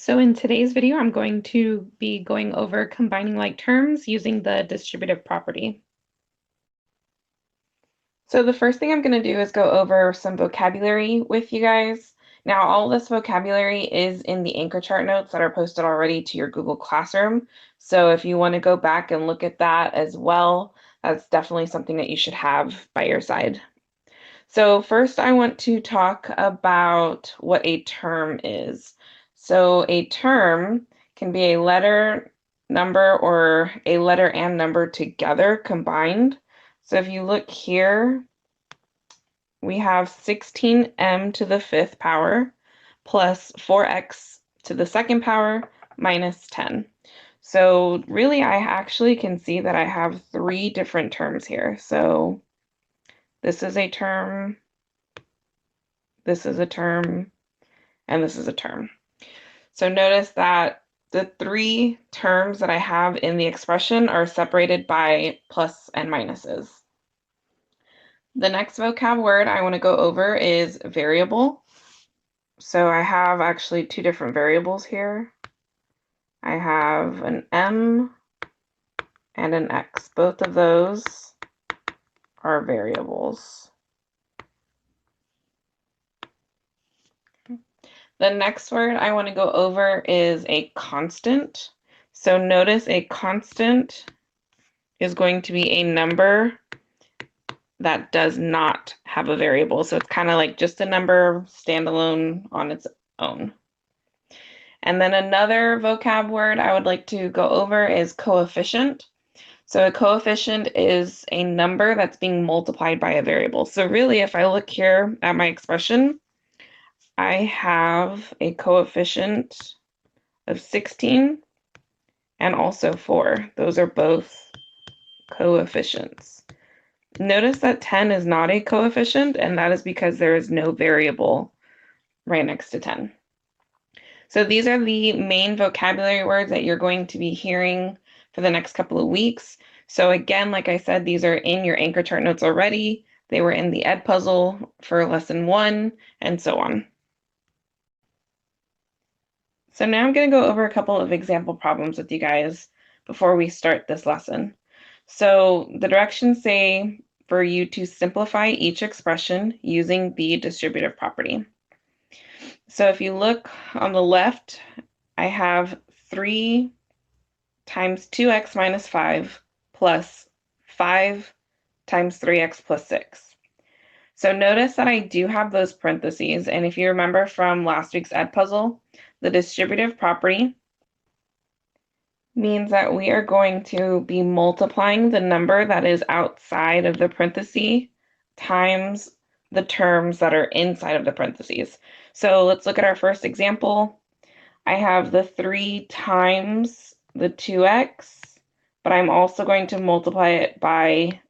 So in today's video, I'm going to be going over combining like terms using the distributive property. So the first thing I'm going to do is go over some vocabulary with you guys. Now, all this vocabulary is in the anchor chart notes that are posted already to your Google Classroom. So if you want to go back and look at that as well, that's definitely something that you should have by your side. So first I want to talk about what a term is. So a term can be a letter, number, or a letter and number together combined. So if you look here, we have 16m to the fifth power plus 4x to the second power minus 10. So really I actually can see that I have three different terms here. So this is a term, this is a term, and this is a term. So notice that the three terms that I have in the expression are separated by plus and minuses. The next vocab word I want to go over is variable. So I have actually two different variables here. I have an m and an x. Both of those are variables. The next word I want to go over is a constant. So notice a constant is going to be a number that does not have a variable. So it's kind of like just a number standalone on its own. And then another vocab word I would like to go over is coefficient. So a coefficient is a number that's being multiplied by a variable. So really, if I look here at my expression, I have a coefficient of 16 and also 4. Those are both coefficients. Notice that 10 is not a coefficient, and that is because there is no variable right next to 10. So these are the main vocabulary words that you're going to be hearing for the next couple of weeks. So again, like I said, these are in your anchor chart notes already. They were in the Ed puzzle for lesson 1 and so on. So now I'm going to go over a couple of example problems with you guys before we start this lesson. So the directions say for you to simplify each expression using the distributive property. So if you look on the left, I have 3 times 2x minus 5 plus 5 times 3x plus 6. So notice that I do have those parentheses, and if you remember from last week's Ed puzzle, the distributive property means that we are going to be multiplying the number that is outside of the parenthesis times the terms that are inside of the parentheses. So let's look at our first example. I have the 3 times the 2x, but I'm also going to multiply it by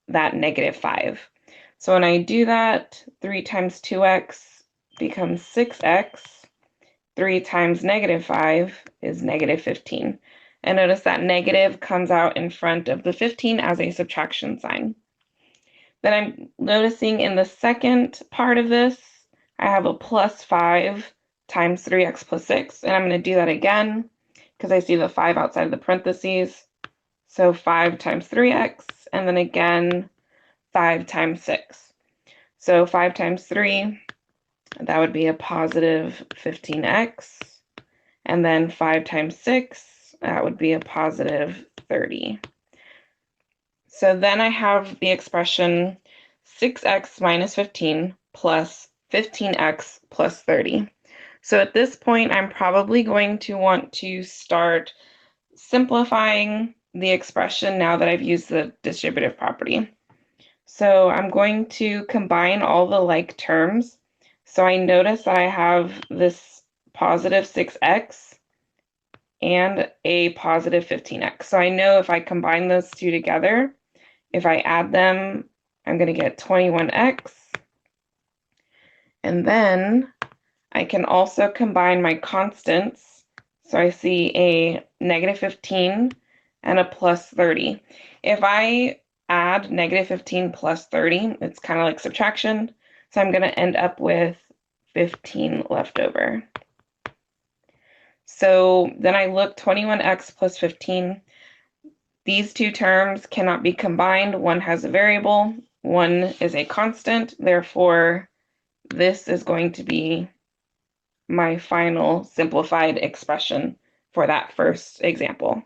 that negative 5. So when I do that, 3 times 2x becomes 6x. 3 times negative 5 is negative 15. And notice that negative comes out in front of the 15 as a subtraction sign. Then I'm noticing in the second part of this, I have a plus 5 times 3x plus 6. And I'm going to do that again because I see the 5 outside of the parentheses. So 5 times 3x, and then again 5 times 6. So 5 times 3, that would be a positive 15x. And then 5 times 6, that would be a positive 30. So then I have the expression 6x minus 15 plus 15x plus 30. So at this point, I'm probably going to want to start simplifying the expression now that I've used the distributive property. So I'm going to combine all the like terms. So I notice that I have this positive 6x and a positive 15x. So I know if I combine those two together, if I add them, I'm going to get 21x. And then I can also combine my constants. So I see a negative 15 and a plus 30. If I add negative 15 plus 30, it's kind of like subtraction. So I'm going to end up with 15 left over. So then I look 21x plus 15. These two terms cannot be combined. One has a variable, one is a constant. Therefore, this is going to be my final simplified expression for that first example.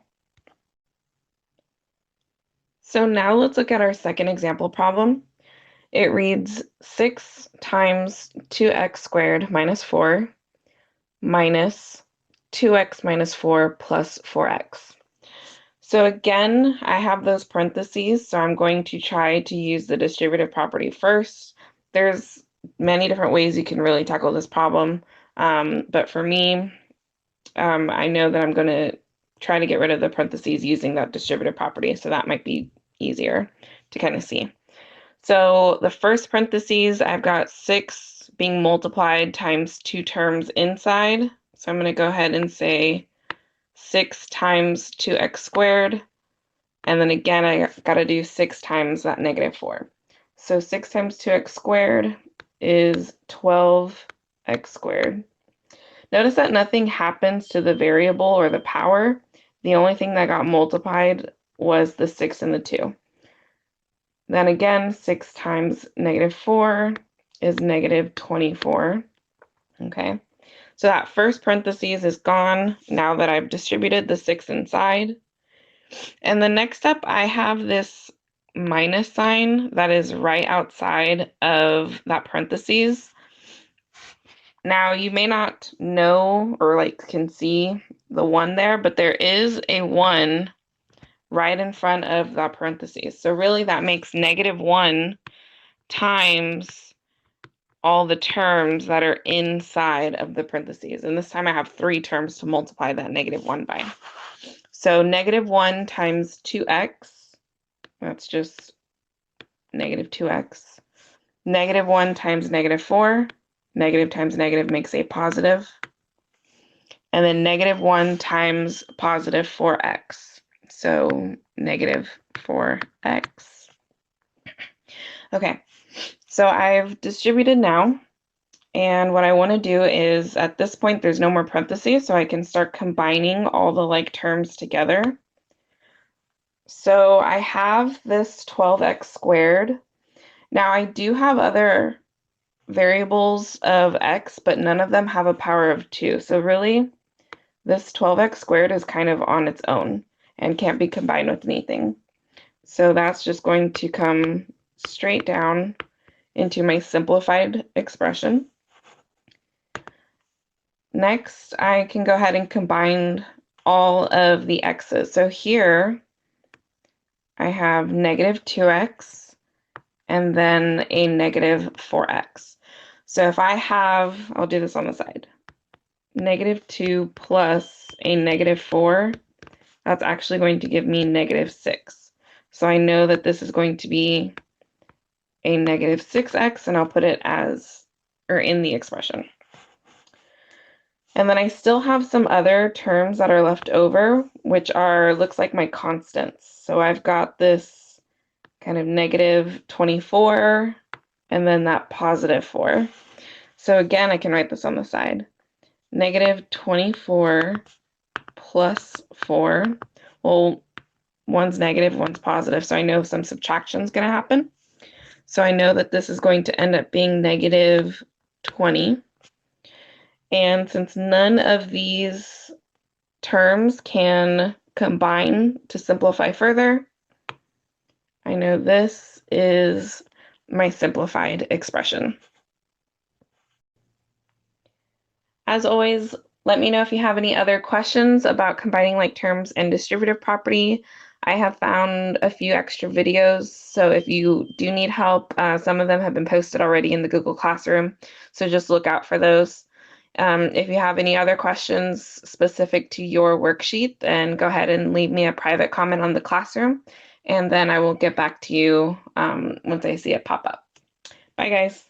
So now let's look at our second example problem. It reads 6 times 2x squared minus 4 minus 2x minus 4 plus 4x. So again, I have those parentheses, so I'm going to try to use the distributive property first. There's many different ways you can really tackle this problem, but for me, I know that I'm going to try to get rid of the parentheses using that distributive property, so that might be easier to kind of see. So the first parentheses, I've got 6 being multiplied times 2 terms inside. So I'm going to go ahead and say 6 times 2x squared. And then again, I got to do 6 times that negative 4. So 6 times 2x squared is 12x squared. Notice that nothing happens to the variable or the power. The only thing that got multiplied was the 6 and the 2. Then again, 6 times negative 4 is negative 24. Okay, so that first parentheses is gone now that I've distributed the 6 inside. And the next step, I have this minus sign that is right outside of that parentheses. Now, you may not know or can see the 1 there, but there is a 1 right in front of that parentheses. So really that makes negative 1 times all the terms that are inside of the parentheses. And this time I have 3 terms to multiply that negative 1 by. So negative 1 times 2x, that's just negative 2x. Negative 1 times negative 4, negative times negative makes a positive. And then negative 1 times positive 4x. So negative 4x. Okay, so I've distributed now. And what I want to do is, at this point, there's no more parentheses, so I can start combining all the like terms together. So I have this 12x squared. Now I do have other variables of x, but none of them have a power of 2. So really, this 12x squared is kind of on its own and can't be combined with anything. So that's just going to come straight down into my simplified expression. Next, I can go ahead and combine all of the x's. So here, I have negative 2x and then a negative 4x. So if I have, I'll do this on the side, negative 2 plus a negative 4, that's actually going to give me negative 6. So I know that this is going to be a negative 6x, and I'll put it as, or in the expression. And then I still have some other terms that are left over, which are, looks like my constants. So I've got this kind of negative 24, and then that positive 4. So again, I can write this on the side. Negative 24 plus 4. Well, one's negative, one's positive, so I know some subtraction is going to happen. So I know that this is going to end up being negative 20. And since none of these terms can combine to simplify further, I know this is my simplified expression. As always, let me know if you have any other questions about combining like terms and distributive property. I have found a few extra videos, so if you do need help, some of them have been posted already in the Google Classroom, so just look out for those. If you have any other questions specific to your worksheet, then go ahead and leave me a private comment on the Classroom, and then I will get back to you once I see it pop up. Bye, guys.